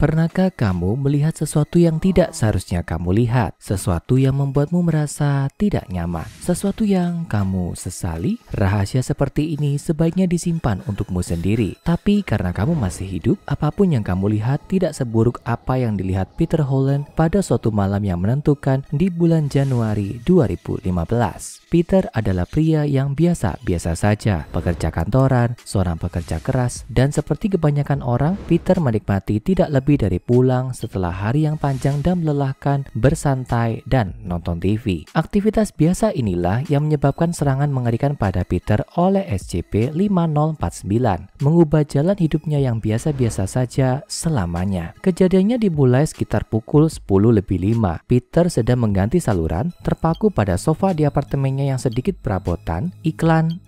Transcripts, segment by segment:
Pernahkah kamu melihat sesuatu yang tidak seharusnya kamu lihat? Sesuatu yang membuatmu merasa tidak nyaman? Sesuatu yang kamu sesali? Rahasia seperti ini sebaiknya disimpan untukmu sendiri. Tapi karena kamu masih hidup, apapun yang kamu lihat tidak seburuk apa yang dilihat Peter Holland pada suatu malam yang menentukan di bulan Januari 2015. Peter adalah pria yang biasa-biasa saja, pekerja kantoran, seorang pekerja keras, dan seperti kebanyakan orang, Peter menikmati tidak lebih dari pulang setelah hari yang panjang dan melelahkan, bersantai, dan nonton TV. Aktivitas biasa inilah yang menyebabkan serangan mengerikan pada Peter oleh SCP-5049, mengubah jalan hidupnya yang biasa-biasa saja selamanya. Kejadiannya dimulai sekitar pukul 10:05. Peter sedang mengganti saluran, terpaku pada sofa di apartemennya yang sedikit perabotan, iklan.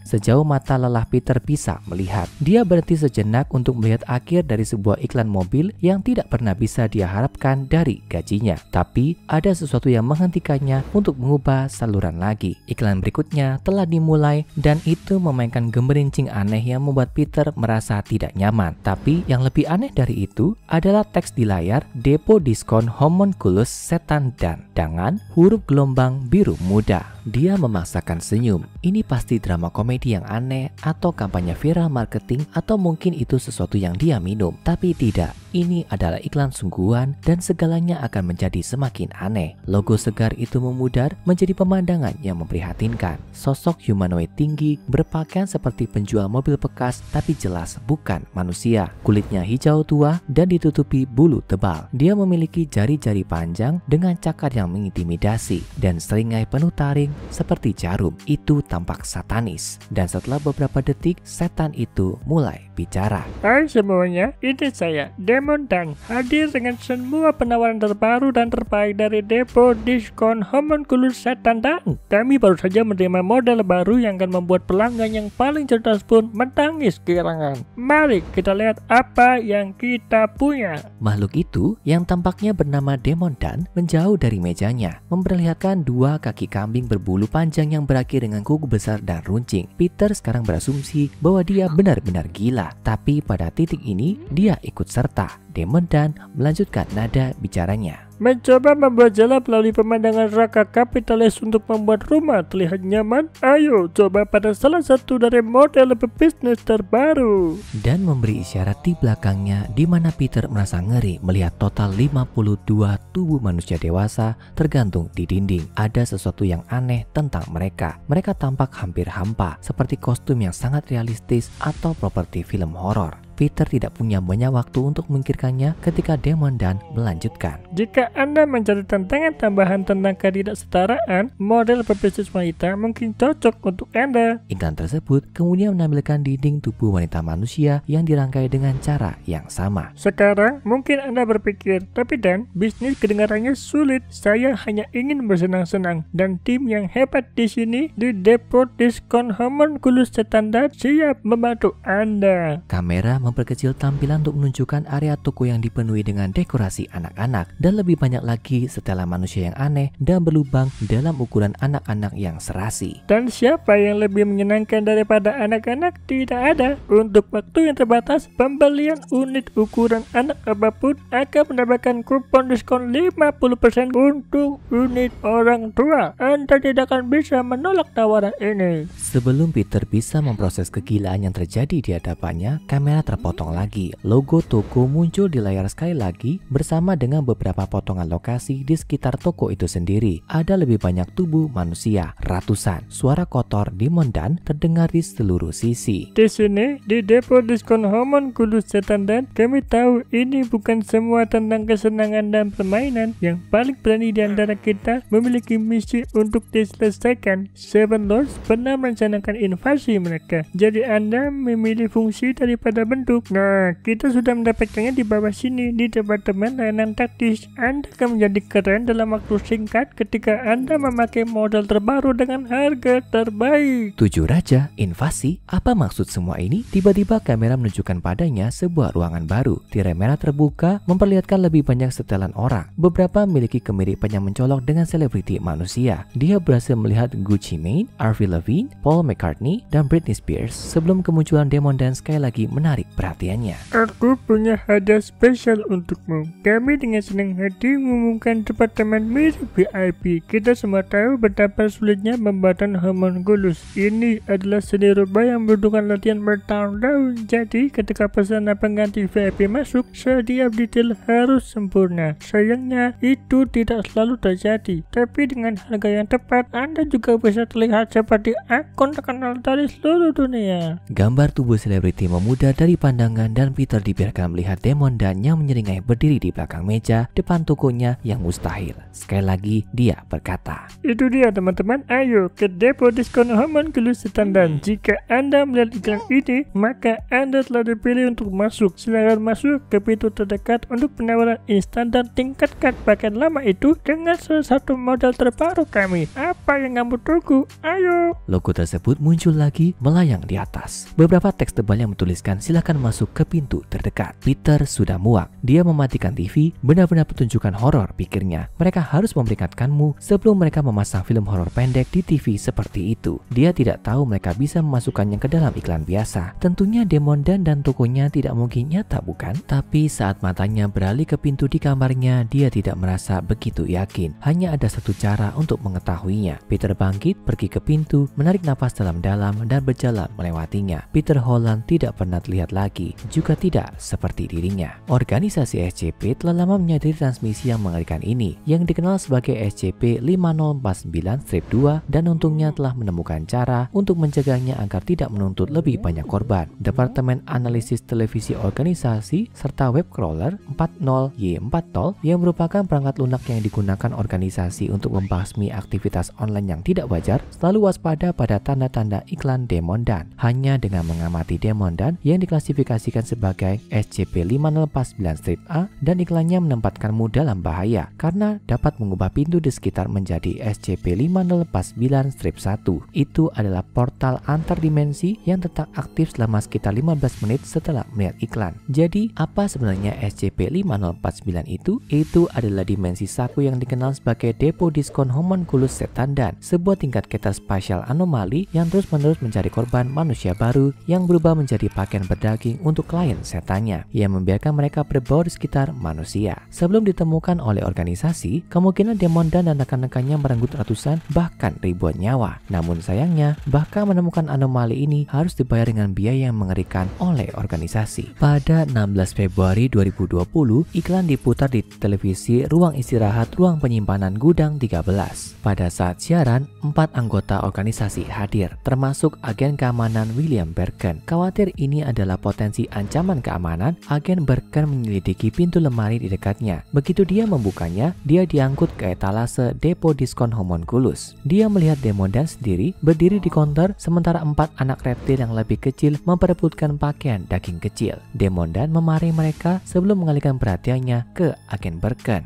Sejauh mata lelah Peter bisa melihat. Dia berhenti sejenak untuk melihat akhir dari sebuah iklan mobil yang tidak pernah bisa dia harapkan dari gajinya. Tapi ada sesuatu yang menghentikannya untuk mengubah saluran lagi. Iklan berikutnya telah dimulai dan itu memainkan gemerincing aneh yang membuat Peter merasa tidak nyaman. Tapi yang lebih aneh dari itu adalah teks di layar, depo diskon homunculus setan dan dengan huruf gelombang biru muda. Dia memaksakan senyum. Ini pasti drama komedi yang aneh atau kampanye viral marketing atau mungkin itu sesuatu yang dia minum. Tapi tidak, ini adalah iklan sungguhan dan segalanya akan menjadi semakin aneh. Logo segar itu memudar menjadi pemandangan yang memprihatinkan. Sosok humanoid tinggi berpakaian seperti penjual mobil bekas tapi jelas bukan manusia. Kulitnya hijau tua dan ditutupi bulu tebal. Dia memiliki jari-jari panjang dengan cakar yang mengintimidasi dan seringai penuh taring seperti jarum. Itu tampak satanis. Dan setelah beberapa detik, setan itu mulai bicara. Hai semuanya, ini saya, Demon Dan, hadir dengan semua penawaran terbaru dan terbaik dari depo diskon homunculus setan dan. Kami baru saja menerima model baru yang akan membuat pelanggan yang paling cerdas pun menangis kehilangan. Mari kita lihat apa yang kita punya. Makhluk itu yang tampaknya bernama Demon Dan menjauh dari mejanya, memperlihatkan dua kaki kambing berbulu panjang yang berakhir dengan kuku besar dan runcing. Peter sekarang berasumsi bahwa dia benar-benar gila, tapi pada titik ini dia ikut serta. Demon Dan melanjutkan nada bicaranya. Mencoba membuat jalan melalui pemandangan neraka kapitalis untuk membuat rumah terlihat nyaman? Ayo coba pada salah satu dari model bisnis terbaru. Dan memberi isyarat di belakangnya di mana Peter merasa ngeri melihat total 52 tubuh manusia dewasa tergantung di dinding. Ada sesuatu yang aneh tentang mereka. Mereka tampak hampir hampa, seperti kostum yang sangat realistis atau properti film horor. Peter tidak punya banyak waktu untuk memikirkannya ketika Demon Dan melanjutkan. Jika Anda mencari tantangan tambahan tentang ketidaksetaraan, model pebisnis wanita mungkin cocok untuk Anda. Iklan tersebut kemudian menampilkan dinding tubuh wanita manusia yang dirangkai dengan cara yang sama. Sekarang mungkin Anda berpikir, tapi Dan, bisnis kedengarannya sulit. Saya hanya ingin bersenang-senang dan tim yang hebat di sini di depo diskon homunculus setan dan siap membantu Anda. Kamera memperkecil tampilan untuk menunjukkan area toko yang dipenuhi dengan dekorasi anak-anak dan lebih banyak lagi setelan manusia yang aneh dan berlubang dalam ukuran anak-anak yang serasi. Dan siapa yang lebih menyenangkan daripada anak-anak? Tidak ada. Untuk waktu yang terbatas, pembelian unit ukuran anak apapun akan mendapatkan kupon diskon 50% untuk unit orang tua. Anda tidak akan bisa menolak tawaran ini. Sebelum Peter bisa memproses kegilaan yang terjadi di hadapannya, kamera terpotong lagi. Logo toko muncul di layar sekali lagi bersama dengan beberapa potongan lokasi di sekitar toko itu sendiri. Ada lebih banyak tubuh manusia, ratusan. Suara kotor Demon Dan terdengar di seluruh sisi. Di sini, di depo diskon homunculus setan dan, kami tahu ini bukan semua tentang kesenangan dan permainan. Yang paling berani di antara kita memiliki misi untuk diselesaikan. Seven Lords pernah merencanakan invasi mereka. Jadi Anda memilih fungsi daripada bentuk. Nah, kita sudah mendapatkannya di bawah sini di departemen layanan taktis. Anda akan menjadi keren dalam waktu singkat ketika Anda memakai model terbaru dengan harga terbaik. 7 Raja, invasi? Apa maksud semua ini? Tiba-tiba kamera menunjukkan padanya sebuah ruangan baru. Tirai merah terbuka memperlihatkan lebih banyak setelan orang. Beberapa memiliki kemiripan yang mencolok dengan selebriti manusia. Dia berhasil melihat Gucci Mane, Avril Lavigne, Paul McCartney, dan Britney Spears sebelum kemunculan Demon Dan sekali lagi menarik perhatiannya. Aku punya hadiah spesial untukmu. Kami dengan senang hati mengumumkan departemen mirip VIP. Kita semua tahu betapa sulitnya pembuatan homunculus. Ini adalah seni rupa yang membutuhkan latihan bertahun-tahun. Jadi ketika pesanan pengganti VIP masuk, setiap detail harus sempurna. Sayangnya itu tidak selalu terjadi. Tapi dengan harga yang tepat, Anda juga bisa terlihat seperti akun terkenal dari seluruh dunia. Gambar tubuh selebriti memudar dari pandangan dan Peter dibiarkan melihat Demon dan yang menyeringai berdiri di belakang meja depan tokonya yang mustahil. Sekali lagi dia berkata, Itu dia teman-teman, ayo ke depo diskon homunculus Setandan. Jika Anda melihat iklan ini, maka Anda telah dipilih untuk masuk. Silakan masuk ke pintu terdekat untuk penawaran instan dan tingkatkan paket lama itu dengan salah satu model terbaru kami. Apa yang kamu tunggu? Ayo! Logo tersebut muncul lagi melayang di atas. Beberapa teks tebal yang menuliskan silakan masuk ke pintu terdekat. Peter sudah muak. Dia mematikan TV, benar-benar pertunjukan horor pikirnya. Mereka harus memperingatkanmu sebelum mereka memasang film horor pendek di TV seperti itu. Dia tidak tahu mereka bisa memasukkannya ke dalam iklan biasa. Tentunya Demon dan tokonya tidak mungkin nyata, bukan? Tapi saat matanya beralih ke pintu di kamarnya, dia tidak merasa begitu yakin. Hanya ada satu cara untuk mengetahuinya. Peter bangkit, pergi ke pintu, menarik napas dalam-dalam dan berjalan melewatinya. Peter Holland tidak pernah terlihat lagi, juga tidak seperti dirinya. Organisasi SCP telah lama menyadari transmisi yang mengerikan ini, yang dikenal sebagai SCP-5049-2 dan untungnya telah menemukan cara untuk mencegahnya agar tidak menuntut lebih banyak korban. Departemen Analisis Televisi Organisasi serta web crawler 40Y40 yang merupakan perangkat lunak yang digunakan organisasi untuk membasmi aktivitas online yang tidak wajar, selalu waspada pada tanda-tanda iklan Demon Dan. Hanya dengan mengamati Demon Dan yang diklasifikasikan sebagai SCP-5049-A dan iklannya menempatkanmu dalam bahaya karena dapat mengubah pintu di sekitar menjadi SCP-5049-1. Itu adalah portal antar dimensi yang tetap aktif selama sekitar 15 menit setelah melihat iklan. Jadi, apa sebenarnya SCP-5049 itu? Itu adalah dimensi saku yang dikenal sebagai depo diskon homunculus Setandan, sebuah tingkat keter spasial anomali yang terus-menerus mencari korban manusia baru yang berubah menjadi pakaian berdaging untuk klien setannya, yang membiarkan mereka berbau di sekitar manusia. Sebelum ditemukan oleh organisasi, kemungkinan Demon dan rekan-rekannya merenggut ratusan bahkan ribuan nyawa. Namun sayangnya, bahkan menemukan anomali ini harus dibayar dengan biaya yang mengerikan oleh organisasi. Pada 16 Februari 2020, iklan diputar di televisi Ruang Istirahat Ruang Penyimpanan Gudang 13. Pada saat siaran, 4 anggota organisasi hadir, termasuk agen keamanan William Birkin. Khawatir ini adalah potensi ancaman keamanan, agen Birkin menyelidiki pintu lemari di dekatnya. Begitu dia membukanya, dia diangkut ke etalase depo diskon homunculus. Dia melihat Demon Dan sendiri berdiri di counter, sementara 4 anak reptil yang lebih kecil memperebutkan pakaian daging kecil. Demon Dan memarahi mereka sebelum mengalihkan perhatiannya ke agen Birkin.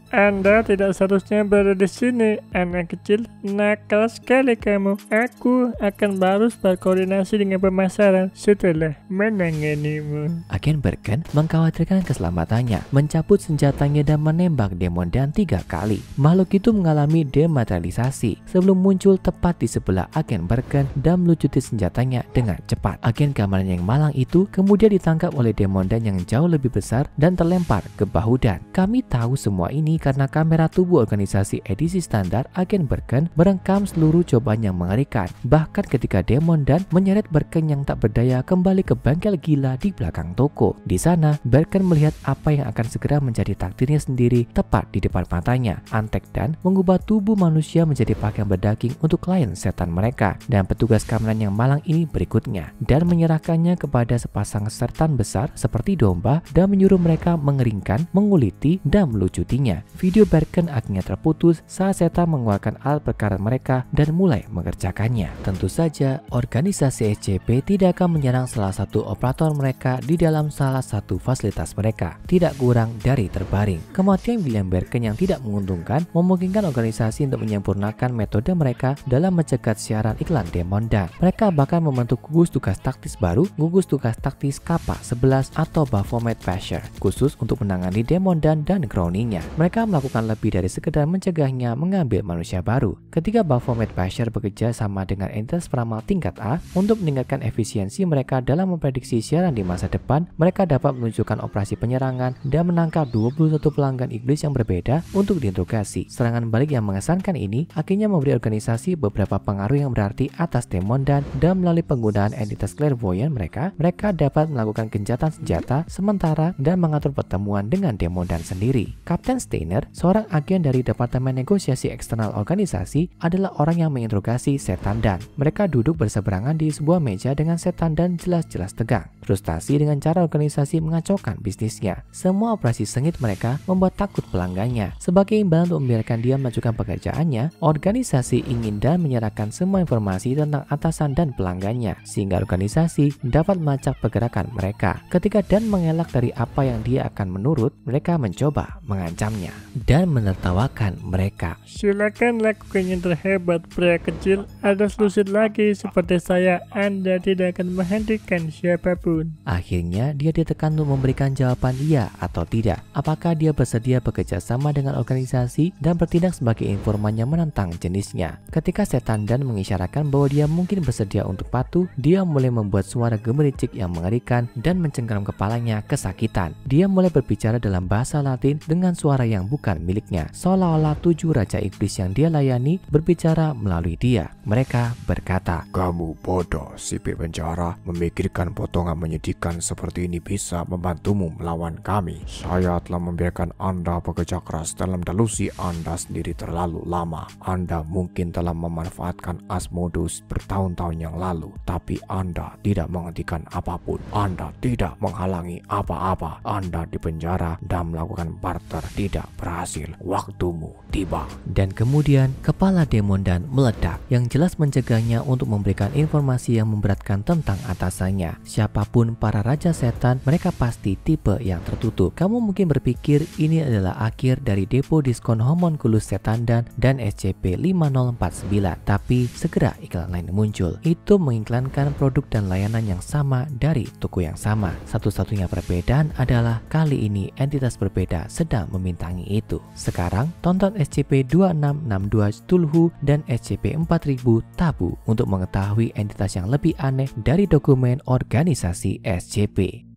Anda tidak seharusnya berada di sini, anak kecil. Nakal sekali kamu. Aku akan harus berkoordinasi dengan pemasaran setelah menanganimu. Agen Birkin mengkhawatirkan keselamatannya, mencabut senjatanya dan menembak Demon Dan 3 kali. Makhluk itu mengalami dematerialisasi sebelum muncul tepat di sebelah agen Birkin dan melucuti senjatanya dengan cepat. Agen keamanan yang malang itu kemudian ditangkap oleh Demon Dan yang jauh lebih besar dan terlempar ke bahu Dan. Kami tahu semua ini karena kamera tubuh organisasi edisi standar agen Birkin merekam seluruh cobaan yang mengerikan. Bahkan ketika Demon Dan menyeret Birkin yang tak berdaya kembali ke bengkel gila di belakang toko. Di sana, Birkin melihat apa yang akan segera menjadi takdirnya sendiri tepat di depan matanya. Antek Dan mengubah tubuh manusia menjadi pakaian berdaging untuk klien setan mereka. Dan petugas keamanan yang malang ini berikutnya, dan menyerahkannya kepada sepasang setan besar seperti domba dan menyuruh mereka mengeringkan, menguliti, dan melucutinya. Video Birkin akhirnya terputus saat setan mengeluarkan alat perkarat mereka dan mulai mengerjakannya. Tentu saja, organisasi SCP tidak akan menyerang salah satu operator mereka di dalam salah satu fasilitas mereka, tidak kurang dari terbaring. Kematian William Birkin yang tidak menguntungkan memungkinkan organisasi untuk menyempurnakan metode mereka dalam mencegat siaran iklan Demon Dan. Mereka bahkan membentuk gugus tugas taktis baru, gugus tugas taktis Kappa 11 atau Baphomet Basher, khusus untuk menangani Demon Dan croninya. Mereka mereka melakukan lebih dari sekedar mencegahnya mengambil manusia baru. Ketika Baphomet Bashar bekerja sama dengan entitas peramal tingkat A untuk meningkatkan efisiensi mereka dalam memprediksi siaran di masa depan, mereka dapat menunjukkan operasi penyerangan dan menangkap 21 pelanggan iblis yang berbeda untuk diinterogasi. Serangan balik yang mengesankan ini akhirnya memberi organisasi beberapa pengaruh yang berarti atas demon dan melalui penggunaan entitas clairvoyant mereka dapat melakukan gencatan senjata sementara dan mengatur pertemuan dengan demon dan sendiri. Kapten Steiner, seorang agen dari Departemen Negosiasi Eksternal Organisasi, adalah orang yang menginterogasi Setan Dan. Mereka duduk berseberangan di sebuah meja dengan Setan Dan jelas-jelas tegang. Frustasi dengan cara organisasi mengacaukan bisnisnya. Semua operasi sengit mereka membuat takut pelanggannya. Sebagai imbalan untuk membiarkan dia melanjutkan pekerjaannya, organisasi ingin Dan menyerahkan semua informasi tentang atasan dan pelanggannya, sehingga organisasi dapat melacak pergerakan mereka. Ketika Dan mengelak dari apa yang dia akan menurut, mereka mencoba mengancamnya dan menertawakan mereka. Silakan lakukan yang terhebat, pria kecil. Ada selusit lagi seperti saya, Anda tidak akan menghentikan siapapun. Akhirnya dia ditekan untuk memberikan jawaban iya atau tidak. Apakah dia bersedia bekerja sama dengan organisasi dan bertindak sebagai informan yang menentang jenisnya. Ketika Setan Dan mengisyaratkan bahwa dia mungkin bersedia untuk patuh, dia mulai membuat suara gemericik yang mengerikan dan mencengkeram kepalanya kesakitan. Dia mulai berbicara dalam bahasa Latin dengan suara yang bukan miliknya, seolah-olah 7 raja iblis yang dia layani berbicara melalui dia. Mereka berkata, "Kamu bodoh, sipir penjara. Memikirkan potongan menyedihkan seperti ini bisa membantumu melawan kami. Saya telah membiarkan Anda bekerja keras dalam delusi Anda sendiri terlalu lama. Anda mungkin telah memanfaatkan Asmodeus bertahun-tahun yang lalu, tapi Anda tidak menghentikan apapun. Anda tidak menghalangi apa-apa. Anda dipenjara dan melakukan barter tidak berhasil. Waktumu tiba." Dan kemudian kepala demon Dan meledak, yang jelas mencegahnya untuk memberikan informasi yang memberatkan tentang atasannya. Siapapun para raja setan, mereka pasti tipe yang tertutup. Kamu mungkin berpikir ini adalah akhir dari depo diskon Homunculus Setan dan SCP-5049, tapi segera iklan lain muncul. Itu mengiklankan produk dan layanan yang sama dari toko yang sama. Satu-satunya perbedaan adalah kali ini entitas berbeda sedang memintangi itu. Sekarang tonton SCP-2662 Cthulhu dan SCP-4000 Tabu untuk mengetahui entitas yang lebih aneh dari dokumen organisasi SCP.